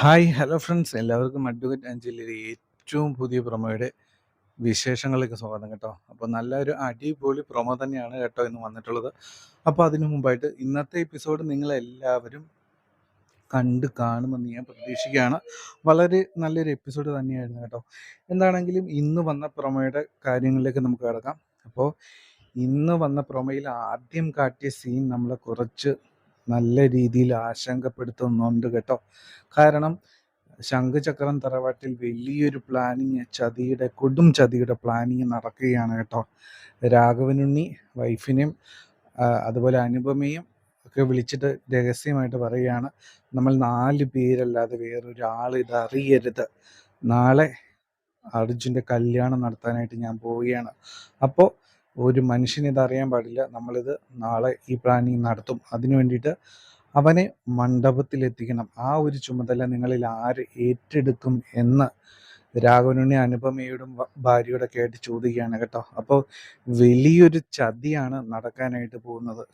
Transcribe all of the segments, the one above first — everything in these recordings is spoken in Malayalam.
ഹായ് ഹലോ ഫ്രണ്ട്സ് എല്ലാവർക്കും അഡ്വക്കേറ്റ് അഞ്ജലിയുടെ ഏറ്റവും പുതിയ പ്രൊമോയുടെ വിശേഷങ്ങളിലേക്ക് സ്വാഗതം കേട്ടോ. അപ്പോൾ നല്ലൊരു അടിപൊളി പ്രൊമോ തന്നെയാണ് കേട്ടോ ഇന്ന് വന്നിട്ടുള്ളത്. അപ്പോൾ അതിനു മുമ്പായിട്ട് ഇന്നത്തെ എപ്പിസോഡ് നിങ്ങളെല്ലാവരും കണ്ട് കാണുമെന്ന് ഞാൻ പ്രതീക്ഷിക്കുകയാണ്. വളരെ നല്ലൊരു എപ്പിസോഡ് തന്നെയായിരുന്നു കേട്ടോ. എന്താണെങ്കിലും ഇന്ന് വന്ന പ്രൊമോയുടെ കാര്യങ്ങളിലേക്ക് നമുക്ക് കിടക്കാം. അപ്പോൾ ഇന്ന് വന്ന പ്രൊമോയിൽ ആദ്യം കാട്ടിയ സീൻ നമ്മളെ കുറച്ച് നല്ല രീതിയിൽ ആശങ്കപ്പെടുത്തുന്നുണ്ട് കേട്ടോ. കാരണം ശംഖുചക്രം തറവാട്ടിൽ വലിയൊരു കൊടും ചതിയുടെ പ്ലാനിങ് നടക്കുകയാണ് കേട്ടോ. രാഘവനുണ്ണി വൈഫിനെയും അതുപോലെ അനുപമയും ഒക്കെ വിളിച്ചിട്ട് രഹസ്യമായിട്ട് പറയുകയാണ്, നമ്മൾ 4 പേരല്ലാതെ വേറൊരാൾ ഇതറിയരുത്. നാളെ അർജുൻ്റെ കല്യാണം നടത്താനായിട്ട് ഞാൻ പോവുകയാണ്. അപ്പോൾ ഒരു മനുഷ്യന് ഇതറിയാൻ പാടില്ല. നമ്മളിത് നാളെ ഈ പ്ലാനിങ് നടത്തും. അതിനു വേണ്ടിയിട്ട് അവനെ മണ്ഡപത്തിലെത്തിക്കണം. ആ ഒരു ചുമതല നിങ്ങളിൽ ആര് ഏറ്റെടുക്കും എന്ന് രാഘവനുണ്ണി അനുപമയോടും ഭാര്യയോടെ കേട്ട് ചോദിക്കുകയാണ് കേട്ടോ. അപ്പോൾ വലിയൊരു ചതിയാണ് നടക്കാനായിട്ട് പോകുന്നത്.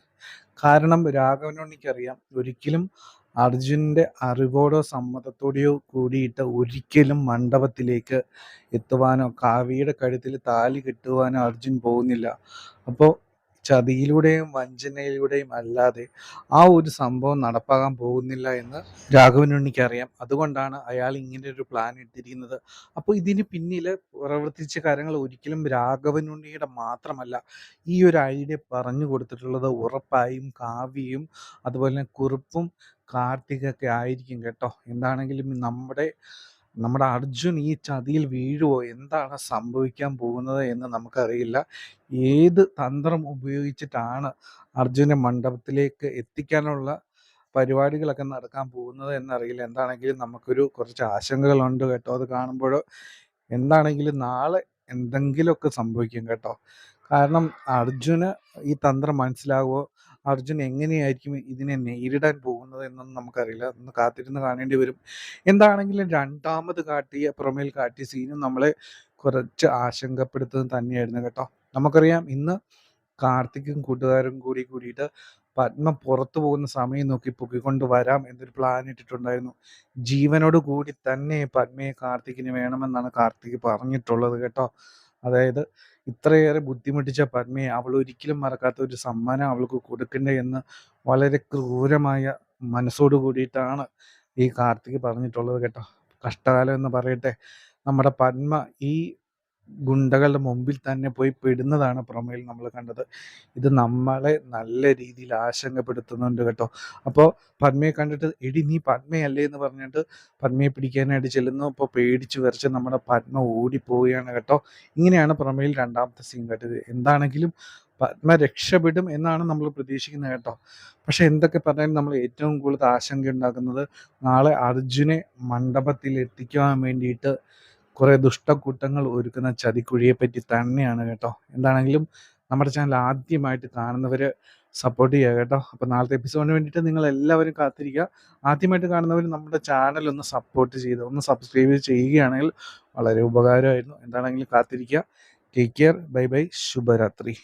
കാരണം രാഘവനുണ്ണിക്കറിയാം, ഒരിക്കലും അർജുൻ്റെ അറിവോടോ സമ്മതത്തോടെയോ കൂടിയിട്ട് ഒരിക്കലും മണ്ഡപത്തിലേക്ക് എത്തുവാനോ കാവ്യയുടെ കഴുത്തിൽ താലി കെട്ടുവാനോ അർജുൻ പോകുന്നില്ല. അപ്പോൾ ചതിയിലൂടെയും വഞ്ചനയിലൂടെയും അല്ലാതെ ആ ഒരു സംഭവം നടപ്പാകാൻ പോകുന്നില്ല എന്ന് രാഘവനുണ്ണിക്ക് അറിയാം. അതുകൊണ്ടാണ് അയാൾ ഇങ്ങനെ ഒരു പ്ലാൻ ഇട്ടിരിക്കുന്നത്. അപ്പോൾ ഇതിന് പിന്നിൽ പ്രവർത്തിച്ച കാര്യങ്ങൾ ഒരിക്കലും രാഘവനുണ്ണിയുടെ മാത്രമല്ല. ഈ ഒരു ഐഡിയ പറഞ്ഞു കൊടുത്തിട്ടുള്ളത് ഉറപ്പായും കാവ്യയും അതുപോലെ തന്നെ കുറുപ്പും കാർത്തികൊക്കെ ആയിരിക്കും കേട്ടോ. എന്താണെങ്കിലും നമ്മുടെ അർജുൻ ഈ ചതിയിൽ വീഴുവോ, എന്താണ് സംഭവിക്കാൻ പോകുന്നത് എന്ന് നമുക്കറിയില്ല. ഏത് തന്ത്രം ഉപയോഗിച്ചിട്ടാണ് അർജുനെ മണ്ഡപത്തിലേക്ക് എത്തിക്കാനുള്ള പരിപാടികളൊക്കെ നടക്കാൻ പോകുന്നത് എന്നറിയില്ല. എന്താണെങ്കിലും നമുക്കൊരു കുറച്ച് ആശങ്കകളുണ്ട് കേട്ടോ അത് കാണുമ്പോൾ. എന്താണെങ്കിലും നാളെ എന്തെങ്കിലുമൊക്കെ സംഭവിക്കും കേട്ടോ. കാരണം അർജുന് ഈ തന്ത്രം മനസ്സിലാകുമോ, അർജുൻ എങ്ങനെയായിരിക്കും ഇതിനെ നേരിടാൻ പോകുന്നത് എന്നൊന്നും നമുക്കറിയില്ല. ഒന്ന് കാത്തിരുന്ന് കാണേണ്ടി വരും. എന്താണെങ്കിലും രണ്ടാമത് പ്രൊമോയിൽ കാട്ടിയ സീനും നമ്മളെ കുറച്ച് ആശങ്കപ്പെടുത്തുന്നത് തന്നെയായിരുന്നു കേട്ടോ. നമുക്കറിയാം, ഇന്ന് കാർത്തിക്കും കൂട്ടുകാരും കൂടിയിട്ട് പത്മ പുറത്തു പോകുന്ന സമയം നോക്കി പൊക്കിക്കൊണ്ട് വരാം എന്നൊരു പ്ലാൻ ഇട്ടിട്ടുണ്ടായിരുന്നു. ജീവനോട് കൂടി തന്നെ പത്മയെ കാർത്തിക്കിന് വേണമെന്നാണ് കാർത്തിക് പറഞ്ഞിട്ടുള്ളത് കേട്ടോ. അതായത് ഇത്രയേറെ ബുദ്ധിമുട്ടിച്ച പത്മയെ അവൾ ഒരിക്കലും മറക്കാത്ത ഒരു സമ്മാനം അവൾക്ക് കൊടുക്കണ്ടേ എന്ന് വളരെ ക്രൂരമായ മനസ്സോട് കൂടിയിട്ടാണ് ഈ കാർത്തിക് പറഞ്ഞിട്ടുള്ളത് കേട്ടോ. കഷ്ടകാലം എന്ന് പറയട്ടെ, നമ്മുടെ പത്മ ഈ ഗുണ്ടകളുടെ മുമ്പിൽ തന്നെ പോയി പെടുന്നതാണ് പ്രൊമോയിൽ നമ്മൾ കണ്ടത്. ഇത് നമ്മളെ നല്ല രീതിയിൽ ആശങ്കപ്പെടുത്തുന്നുണ്ട് കേട്ടോ. അപ്പോൾ പത്മയെ കണ്ടിട്ട് എടി നീ പത്മയല്ലേ എന്ന് പറഞ്ഞിട്ട് പത്മയെ പിടിക്കാനായിട്ട് ചെല്ലുന്നു. അപ്പോൾ പേടിച്ച് വിറച്ച് നമ്മുടെ പത്മ ഓടിപ്പോവുകയാണ് കേട്ടോ. ഇങ്ങനെയാണ് പ്രൊമോയിൽ രണ്ടാമത്തെ സീൻ കേട്ടത്. എന്താണെങ്കിലും പത്മ രക്ഷപ്പെടും എന്നാണ് നമ്മൾ പ്രതീക്ഷിക്കുന്നത് കേട്ടോ. പക്ഷെ എന്തൊക്കെ പറഞ്ഞാലും നമ്മൾ ഏറ്റവും കൂടുതൽ ആശങ്ക ഉണ്ടാക്കുന്നത് നാളെ അർജുനെ മണ്ഡപത്തിൽ എത്തിക്കുവാൻ വേണ്ടിയിട്ട് കുറേ ദുഷ്ടക്കൂട്ടങ്ങൾ ഒരുക്കുന്ന ചതിക്കുഴിയെ പറ്റി തന്നെയാണ് കേട്ടോ. എന്താണെങ്കിലും നമ്മുടെ ചാനൽ ആദ്യമായിട്ട് കാണുന്നവർ സപ്പോർട്ട് ചെയ്യുക കേട്ടോ. അപ്പോൾ നാളത്തെ എപ്പിസോഡിന് വേണ്ടിയിട്ട് നിങ്ങൾ എല്ലാവരും കാത്തിരിക്കുക. ആദ്യമായിട്ട് കാണുന്നവർ നമ്മുടെ ചാനൽ ഒന്ന് സപ്പോർട്ട് ചെയ്ത് ഒന്ന് സബ്സ്ക്രൈബ് ചെയ്യുകയാണെങ്കിൽ വളരെ ഉപകാരമായിരുന്നു. എന്താണെങ്കിലും കാത്തിരിക്കുക. Take care. Bye bye. ശുഭരാത്രി.